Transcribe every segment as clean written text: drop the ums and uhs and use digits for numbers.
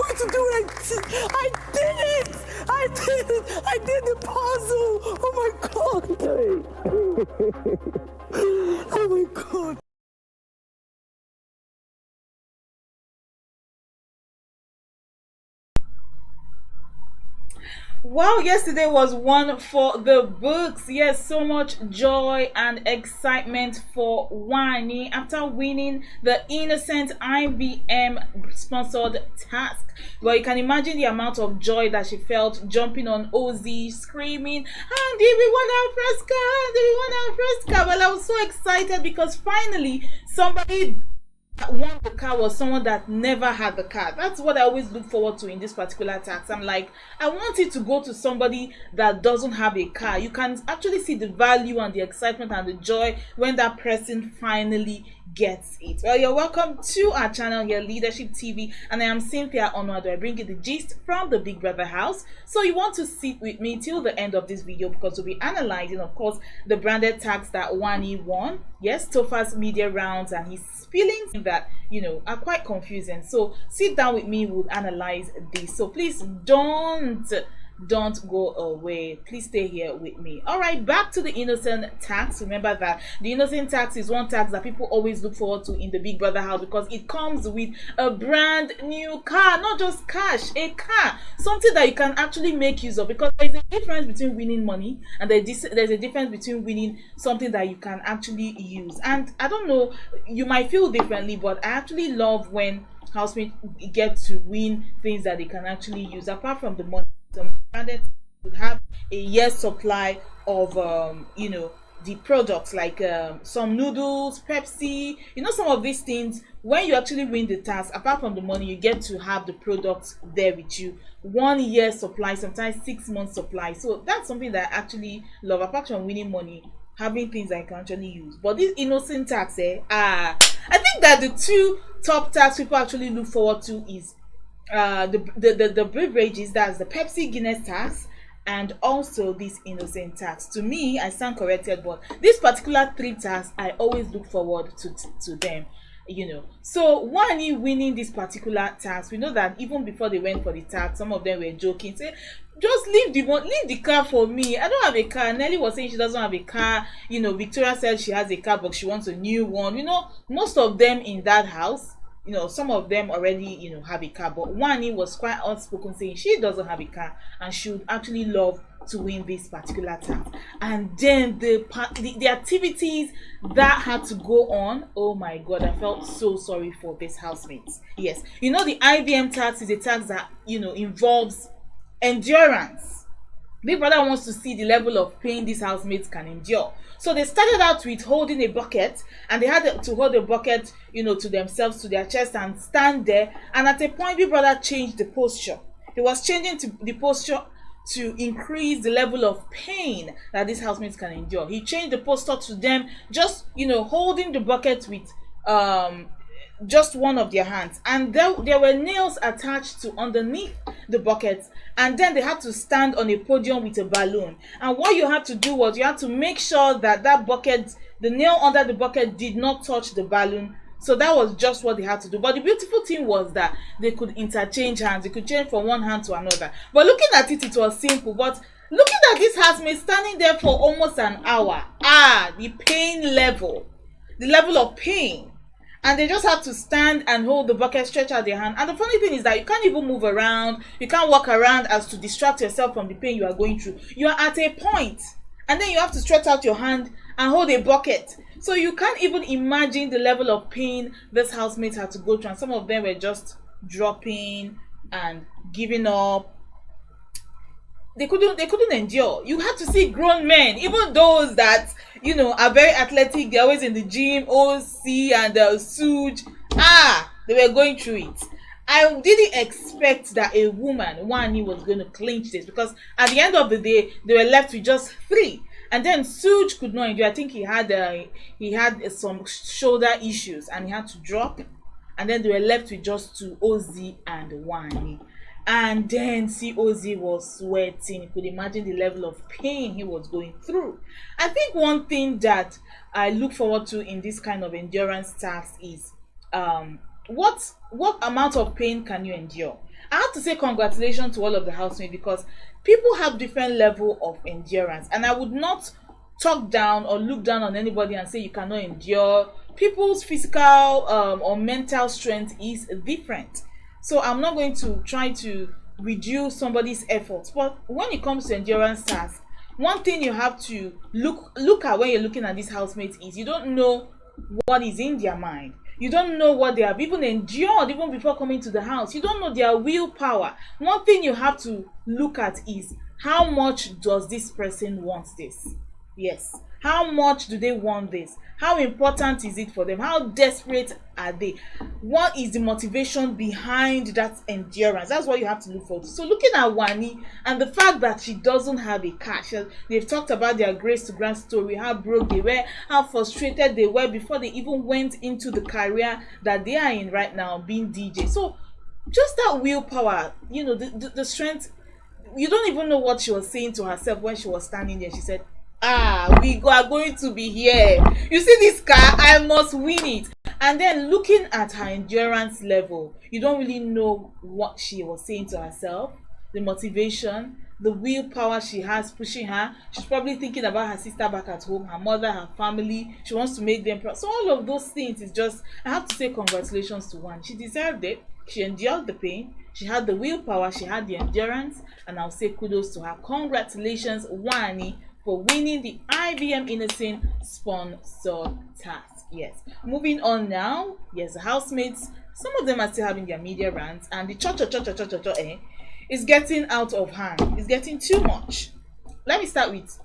going to do it. I did it. I did it. I did the puzzle. Oh my God. Oh my God. Wow, yesterday was one for the books. Yes, so much joy and excitement for Wanni after winning the Innocent IBM sponsored task. Well, you can imagine the amount of joy that she felt jumping on Ozzy, screaming, and did we won our first car? Did we won our first car? Well, I was so excited because finally somebody won the car was someone that never had the car. That's what I always look forward to in this particular tax. I'm like, I want it to go to somebody that doesn't have a car. You can actually see the value and the excitement and the joy when that person finally gets it. Well, you're welcome to our channel here, Leadership TV, and I am Cynthia Onwado. I bring you the gist from the Big Brother house. So you want to sit with me till the end of this video because we'll be analyzing, of course, the branded tax that Wanni won. Yes, Topher's media rounds and his feelings that, you know, are quite confusing. So sit down with me, we'll analyze this. So please don't go away. Please stay here with me. All right, back to the innocent tax. Remember that the innocent tax is one tax that people always look forward to in the Big Brother house because it comes with a brand new car, not just cash, a car, something that you can actually make use of, because there's a difference between winning money and there's a difference between winning something that you can actually use. And I don't know, you might feel differently, but I actually love when housemates get to win things that they can actually use apart from the money. Some branded would have a year's supply of you know, the products like some noodles, Pepsi, you know, some of these things. When you actually win the task, apart from the money, you get to have the products there with you. 1 year supply, sometimes 6 months supply. So that's something that I actually love, apart from winning money, having things I can actually use. But this innocent tax, I think that the two top tax people actually look forward to is the beverages, that's the Pepsi Guinness tax and also this innocent tax. To me, I stand corrected, but this particular three tax I always look forward to them, you know. So Wanni winning this particular tax, we know that even before they went for the tax, some of them were joking, say just leave the car for me, I don't have a car. Nelly was saying she doesn't have a car, you know. Victoria said she has a car but she wants a new one. You know, most of them in that house, you know, some of them already, you know, have a car, but Wanni was quite outspoken saying she doesn't have a car and she would actually love to win this particular task. And then the activities that had to go on, oh my God, I felt so sorry for these housemates. Yes, you know, the IBM tax is a tax that, you know, involves endurance. Big Brother wants to see the level of pain these housemates can endure. So they started out with holding a bucket, and they had to hold a bucket, you know, to themselves, to their chest, and stand there. And at a point, Big Brother changed the posture. He was changing to the posture to increase the level of pain that these housemates can endure. He changed the posture to them just, you know, holding the bucket with just one of their hands, and there were nails attached to underneath the bucket, and then they had to stand on a podium with a balloon. And what you had to do was you had to make sure that that bucket, the nail under the bucket, did not touch the balloon. So that was just what they had to do. But the beautiful thing was that they could interchange hands. They could change from one hand to another. But looking at it, it was simple. But looking at this housemate standing there for almost an hour, the pain level, the level of pain. And they just have to stand and hold the bucket, stretch out their hand. And the funny thing is that you can't even move around. You can't walk around as to distract yourself from the pain you are going through. You are at a point, and then you have to stretch out your hand and hold a bucket. So you can't even imagine the level of pain this housemates had to go through. And some of them were just dropping and giving up. They couldn't endure. You had to see grown men, even those that, you know, are very athletic, they're always in the gym, OC and Suj, they were going through it. I didn't expect that a woman, Wanni, was going to clinch this, because at the end of the day they were left with just 3, and then Suj could not endure. I think he had some shoulder issues and he had to drop, and then they were left with just 2, Ozzy and Wanni. And then Ozzy was sweating. You could imagine the level of pain he was going through. I think one thing that I look forward to in this kind of endurance task is what what amount of pain can you endure? I have to say congratulations to all of the housemates, because people have different level of endurance, and I would not talk down or look down on anybody and say you cannot endure. People's physical or mental strength is different, so I'm not going to try to reduce somebody's efforts. But when it comes to endurance tasks, one thing you have to look at when you're looking at these housemates is you don't know what is in their mind. You don't know what they have even endured even before coming to the house. You don't know their willpower. One thing you have to look at is how much does this person want this? Yes. How much do they want this? How important is it for them? How desperate are they? What is the motivation behind that endurance? That's what you have to look for. So looking at Wanni and the fact that she doesn't have a car, they've talked about their grace to grant story, how broke they were, how frustrated they were before they even went into the career that they are in right now, being DJ. So just that willpower, you know, the strength. You don't even know what she was saying to herself when she was standing there. She said, we are going to be here. You see this car, I must win it. And then looking at her endurance level, you don't really know what she was saying to herself, the motivation, the willpower she has pushing her. She's probably thinking about her sister back at home, her mother, her family. She wants to make them proud. So all of those things is just, I have to say congratulations to Wanni. She deserved it. She endured the pain. She had the willpower. She had the endurance. And I'll say kudos to her. Congratulations, Wanni, for winning the IBM Innocent Sponsor task. Yes. Moving on now. Yes, the housemates, some of them are still having their media rants, and the is getting out of hand. It's getting too much. Let me start with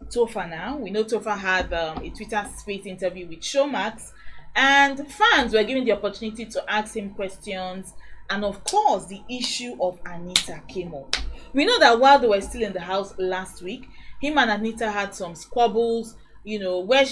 Topher now. We know Topher had a Twitter Space interview with Showmax, and fans were given the opportunity to ask him questions, and of course the issue of Anita came up. We know that while they were still in the house last week, him and Anita had some squabbles, you know, where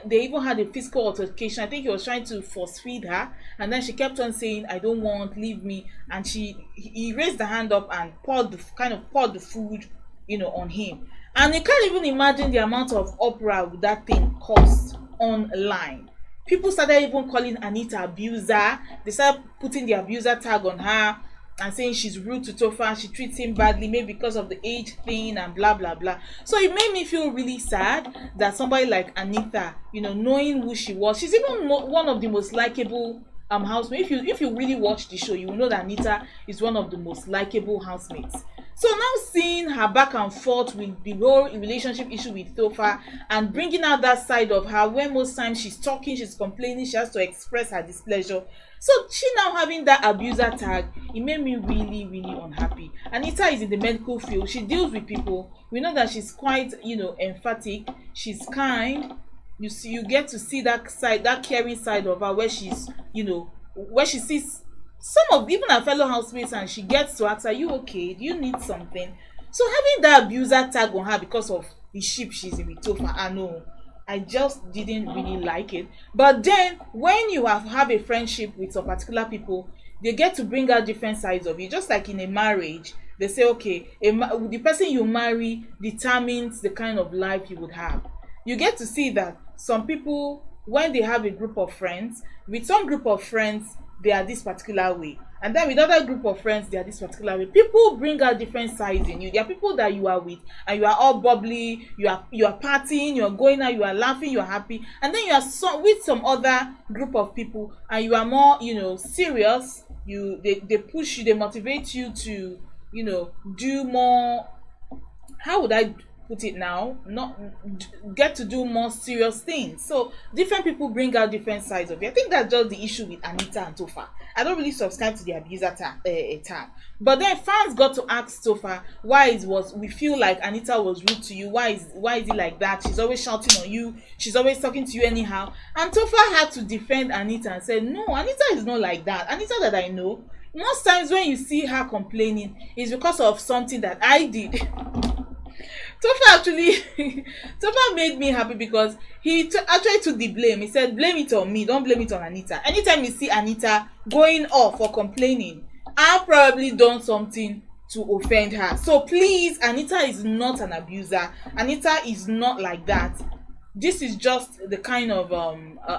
they even had a physical altercation. I think he was trying to force feed her, and then she kept on saying, I don't want, leave me, and he raised the hand up and poured the food, you know, on him. And you can't even imagine the amount of uproar that thing caused online. People started even calling Anita abuser. They started putting the abuser tag on her and saying she's rude to Topher, she treats him badly, maybe because of the age thing and blah blah blah. So it made me feel really sad that somebody like Anita, you know, knowing who she was, she's even one of the most likable housemates. If you really watch the show, you will know that Anita is one of the most likable housemates. So now seeing her back and forth with the whole relationship issue with Topher and bringing out that side of her where most times she's talking, she's complaining, she has to express her displeasure. So she now having that abuser tag, it made me really, really unhappy. Anita is in the medical field. She deals with people. We know that she's quite, you know, emphatic. She's kind. You get to see that side, that caring side of her, where she's, you know, where she sees some of even her fellow housemates and she gets to ask, are you okay? Do you need something? So having that abuser tag on her because of the ship she's in with Topher, I know, I just didn't really like it. But then when you have a friendship with some particular people, they get to bring out different sides of you. Just like in a marriage, they say, okay, the person you marry determines the kind of life you would have. You get to see that some people, when they have a group of friends, with some group of friends, they are this particular way, and then with other group of friends, they are this particular way. People bring out different sides in you. There are people that you are with and you are all bubbly, you are partying, you are going out, you are laughing, you are happy, and then you are with some other group of people and you are more, you know, serious. They push you, they motivate you to, you know, do more, how would I put it now, not get to do more serious things. So different people bring out different sides of it. I think that's just the issue with Anita and Topher. I don't really subscribe to the abuser tag. But then fans got to ask Topher, we feel like Anita was rude to you. Why is it like that? She's always shouting on you. She's always talking to you anyhow. And Topher had to defend Anita and said, no, Anita is not like that. Anita that I know, most times when you see her complaining, it's because of something that I did. Topher made me happy because he actually took the blame. He said, blame it on me, don't blame it on Anita. Anytime you see Anita going off or complaining, I've probably done something to offend her. So please, Anita is not an abuser. Anita is not like that. This is just the kind of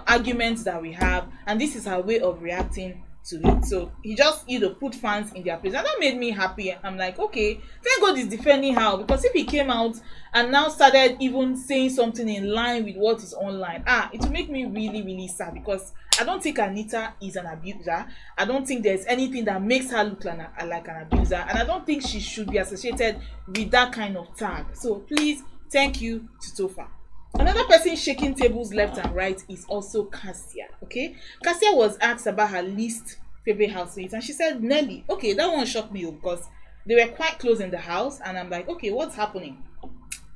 arguments that we have, and this is her way of reacting to it. So he just put fans in their place, and that made me happy. I'm like, okay, thank God he's defending her, because if he came out and now started even saying something in line with what is online, it will make me really, really sad, because I don't think Anita is an abuser. I don't think there's anything that makes her look like an abuser, and I don't think she should be associated with that kind of tag. So please, thank you to Topher. Another person shaking tables left and right is also Kassia. Okay, Kassia was asked about her least favorite housemates, and she said Nelly. Okay, that one shocked me because they were quite close in the house, and I'm like, okay, what's happening?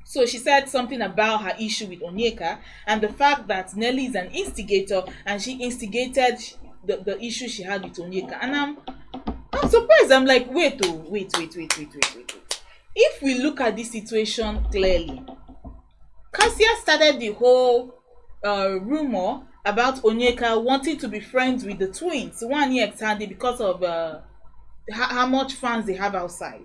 So she said something about her issue with Onyeka and the fact that Nelly is an instigator, and she instigated the issue she had with Onyeka. And I'm surprised. I'm like, wait. If we look at this situation clearly, Kassia started the whole rumor about Onyeka wanting to be friends with the twins, Wanni and Anita, because of how much fans they have outside.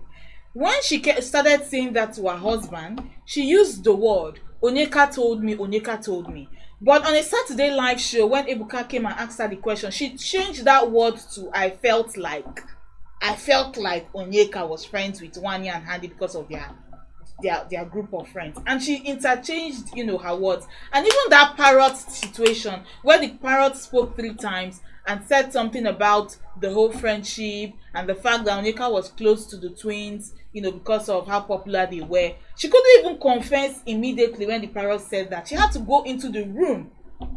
When she started saying that to her husband, she used the word Onyeka told me, Onyeka told me. But on a Saturday live show, when Ebuka came and asked her the question, she changed that word to I felt like Onyeka was friends with Wanni and Handy because of their group of friends, and she interchanged her words. And even that parrot situation where the parrot spoke 3 times and said something about the whole friendship and the fact that Onyeka was close to the twins, because of how popular they were. She couldn't even confess immediately when the parrot said that. She had to go into the room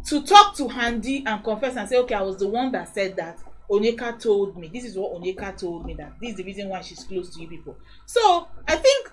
to talk to Handy and confess and say, okay, I was the one that said that. Onyeka told me. This is what Onyeka told me, that this is the reason why she's close to you people. So I think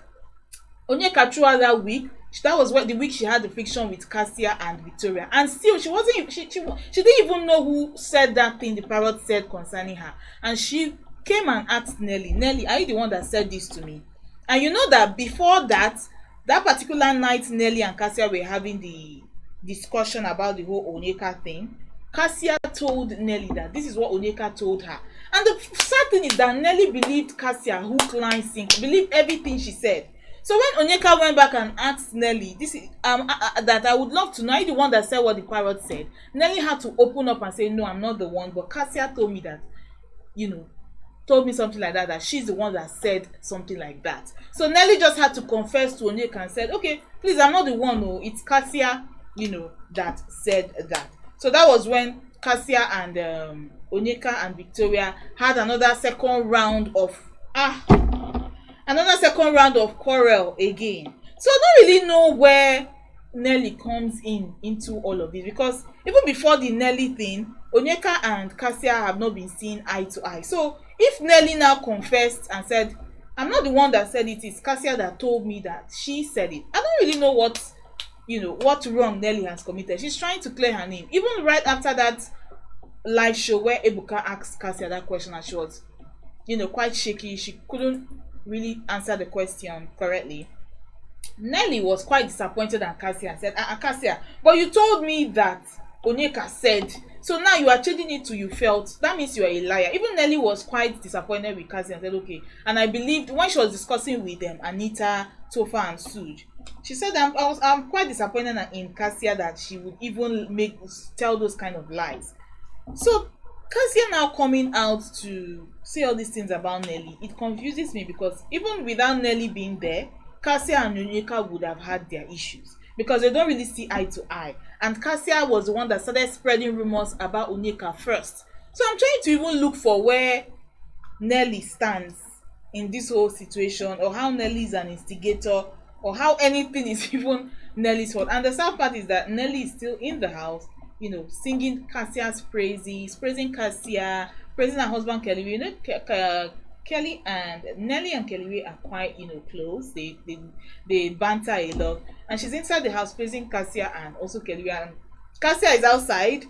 Onyeka throughout that week, that was the week she had the friction with Kassia and Victoria, and still she didn't even know who said that thing the parrot said concerning her. And she came and asked Nelly, are you the one that said this to me? And you know that before that particular night Nelly and Kassia were having the discussion about the whole Onyeka thing, Kassia told Nelly that this is what Onyeka told her. And the sad thing is that Nelly believed Kassia hook, line, sinker, believed everything she said. So when Onyeka went back and asked Nelly, this is that I would love to know, are you the one that said what the parrot said? Nelly had to open up and say, no, I'm not the one, but Kassia told me that, told me something like that she's the one that said something like that. So Nelly just had to confess to Onyeka and said, okay, please, I'm not the one, no, it's Kassia, that said that. So that was when Kassia and Onyeka and Victoria had another second round of quarrel again. So I don't really know where Nelly comes into all of this, because even before the Nelly thing, Onyeka and Kassia have not been seen eye to eye. So if Nelly now confessed and said, I'm not the one that said it, it's Kassia that told me that she said it, I don't really know what wrong Nelly has committed. She's trying to clear her name. Even right after that live show where Ebuka asked Kassia that question, and she was quite shaky, she couldn't really answer the question correctly. Nelly was quite disappointed at Kassia and said, Kassia, but you told me that Onyeka said, so now you are changing it to you felt. That means you are a liar. Even Nelly was quite disappointed with Kassia and said, okay. And I believed when she was discussing with them, Anita, Topher and Suj, she said, I'm quite disappointed in Kassia that she would even tell those kind of lies. So Kassia now coming out to say all these things about Nelly, it confuses me, because even without Nelly being there, Kassia and Onyeka would have had their issues, because they don't really see eye to eye. And Kassia was the one that started spreading rumors about Onyeka first. So I'm trying to even look for where Nelly stands in this whole situation, or how Nelly is an instigator, or how anything is even Nelly's fault. And the sad part is that Nelly is still in the house, singing Kassia's praises, praising Kassia, praising her husband Kelly. Kelly and Nelly and Kelly are quite close. They banter a lot, and she's inside the house praising Kassia and also Kelly, and Kassia is outside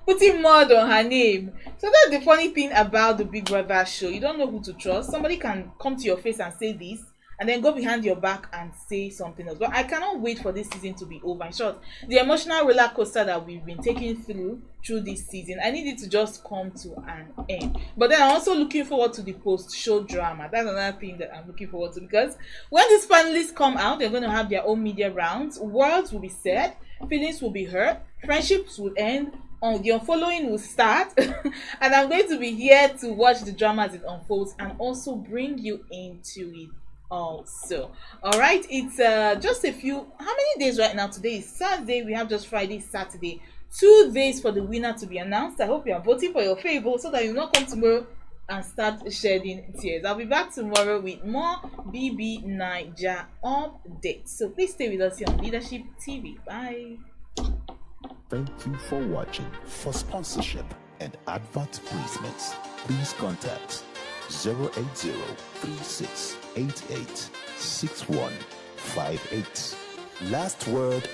putting mud on her name. So that's the funny thing about the Big Brother show. You don't know who to trust. Somebody can come to your face and say this, and then go behind your back and say something else. But I cannot wait for this season to be over. In short, the emotional roller coaster that we've been taking through this season, I need it to just come to an end. But then I'm also looking forward to the post-show drama. That's another thing that I'm looking forward to, because when these finalists come out, they're going to have their own media rounds. Words will be said, feelings will be hurt, friendships will end, the unfollowing will start, and I'm going to be here to watch the drama as it unfolds and also bring you into it also. All right, it's just a few, how many days right now? Today is Saturday. We have just Friday, Saturday, 2 days for the winner to be announced. I hope you are voting for your favor so that you will not come tomorrow and start shedding tears. I'll be back tomorrow with more BB Niger updates. So please stay with us here on Leadership TV. Bye. Thank you for watching. For sponsorship and advert placements, please contact 080-3688-6158. Last word